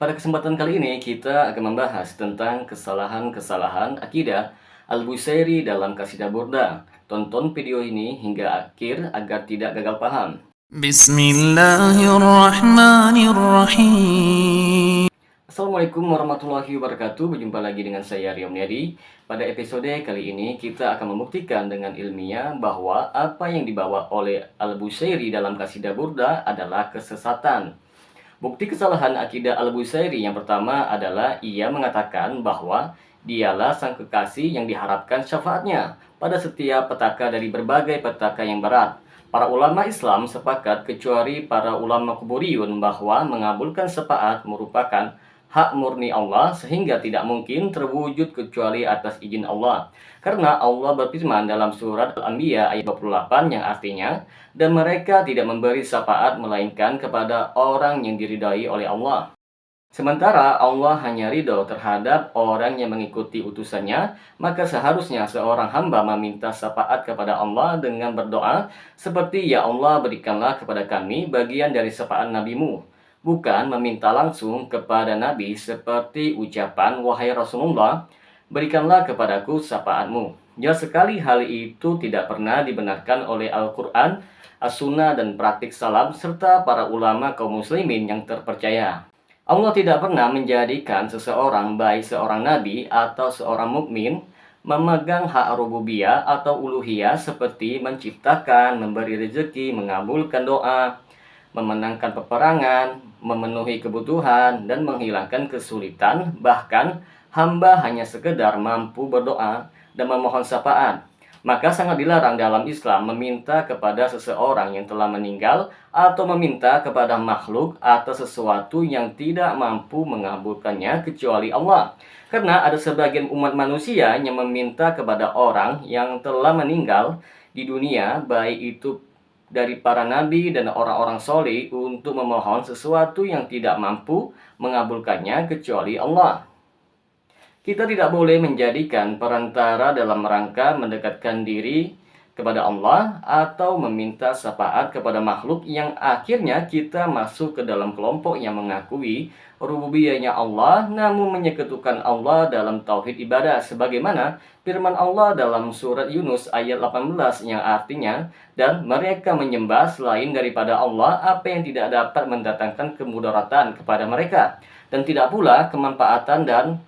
Pada kesempatan kali ini kita akan membahas tentang kesalahan-kesalahan akidah Al-Busairi dalam Qasidah Burda. Tonton video ini hingga akhir agar tidak gagal paham. Bismillahirrahmanirrahim. Assalamualaikum warahmatullahi wabarakatuh. Berjumpa lagi dengan saya Rio Mulyadi. Pada episode kali ini kita akan membuktikan dengan ilmiah bahwa apa yang dibawa oleh Al-Busairi dalam Qasidah Burda adalah kesesatan. Bukti kesalahan akidah Al-Busairi yang pertama adalah ia mengatakan bahwa dialah sang kekasih yang diharapkan syafaatnya pada setiap petaka dari berbagai petaka yang berat. Para ulama Islam sepakat kecuali para ulama kuburiyun bahwa mengabulkan syafaat merupakan hak murni Allah sehingga tidak mungkin terwujud kecuali atas izin Allah. Karena Allah berfirman dalam surat Al-Anbiya ayat 28 yang artinya, dan mereka tidak memberi syafaat melainkan kepada orang yang diridai oleh Allah. Sementara Allah hanya ridho terhadap orang yang mengikuti utusannya, maka seharusnya seorang hamba meminta syafaat kepada Allah dengan berdoa, seperti ya Allah berikanlah kepada kami bagian dari syafaat nabimu. Bukan meminta langsung kepada Nabi seperti ucapan, wahai Rasulullah, berikanlah kepadaku syafaatmu. Jelas sekali hal itu tidak pernah dibenarkan oleh Al-Quran, As-Sunnah, dan praktik salam, serta para ulama kaum muslimin yang terpercaya. Allah tidak pernah menjadikan seseorang, baik seorang nabi atau seorang mukmin, memegang hak rububiyah atau uluhiyah seperti menciptakan, memberi rezeki, mengabulkan doa, memenangkan peperangan, memenuhi kebutuhan, dan menghilangkan kesulitan. Bahkan hamba hanya sekedar mampu berdoa dan memohon syafaat. Maka sangat dilarang dalam Islam meminta kepada seseorang yang telah meninggal atau meminta kepada makhluk atau sesuatu yang tidak mampu mengabulkannya kecuali Allah. Karena ada sebagian umat manusia yang meminta kepada orang yang telah meninggal di dunia, baik itu dari para nabi dan orang-orang soleh, untuk memohon sesuatu yang tidak mampu mengabulkannya kecuali Allah. Kita tidak boleh menjadikan perantara dalam rangka mendekatkan diri kepada Allah atau meminta syafaat kepada makhluk yang akhirnya kita masuk ke dalam kelompok yang mengakui rububiyahnya Allah namun menyekutukan Allah dalam tauhid ibadah, sebagaimana firman Allah dalam surat Yunus ayat 18 yang artinya, dan mereka menyembah selain daripada Allah apa yang tidak dapat mendatangkan kemudaratan kepada mereka dan tidak pula kemanfaatan, dan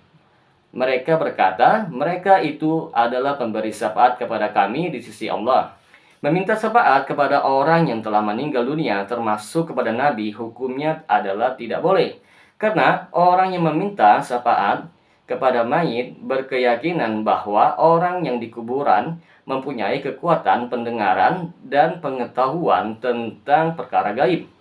mereka berkata, mereka itu adalah pemberi syafaat kepada kami di sisi Allah. Meminta syafaat kepada orang yang telah meninggal dunia, termasuk kepada Nabi, hukumnya adalah tidak boleh. Karena orang yang meminta syafaat kepada mayit berkeyakinan bahwa orang yang di kuburan mempunyai kekuatan pendengaran dan pengetahuan tentang perkara gaib.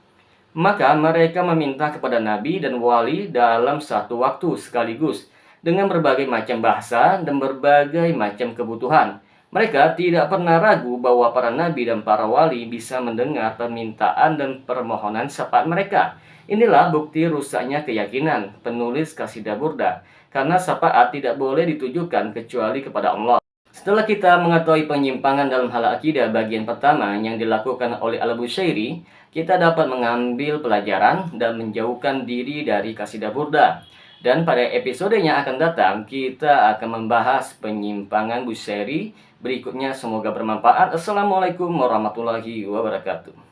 Maka mereka meminta kepada Nabi dan wali dalam satu waktu sekaligus, dengan berbagai macam bahasa dan berbagai macam kebutuhan. Mereka tidak pernah ragu bahwa para nabi dan para wali bisa mendengar permintaan dan permohonan syafaat mereka. Inilah bukti rusaknya keyakinan penulis Qasidah Burda, karena syafaat tidak boleh ditujukan kecuali kepada Allah. Setelah kita mengetahui penyimpangan dalam hal akidah bagian pertama yang dilakukan oleh Al-Busairi, kita dapat mengambil pelajaran dan menjauhkan diri dari Qasidah Burda. Dan pada episode yang akan datang, kita akan membahas penyimpangan Busairi berikutnya. Semoga bermanfaat. Assalamualaikum warahmatullahi wabarakatuh.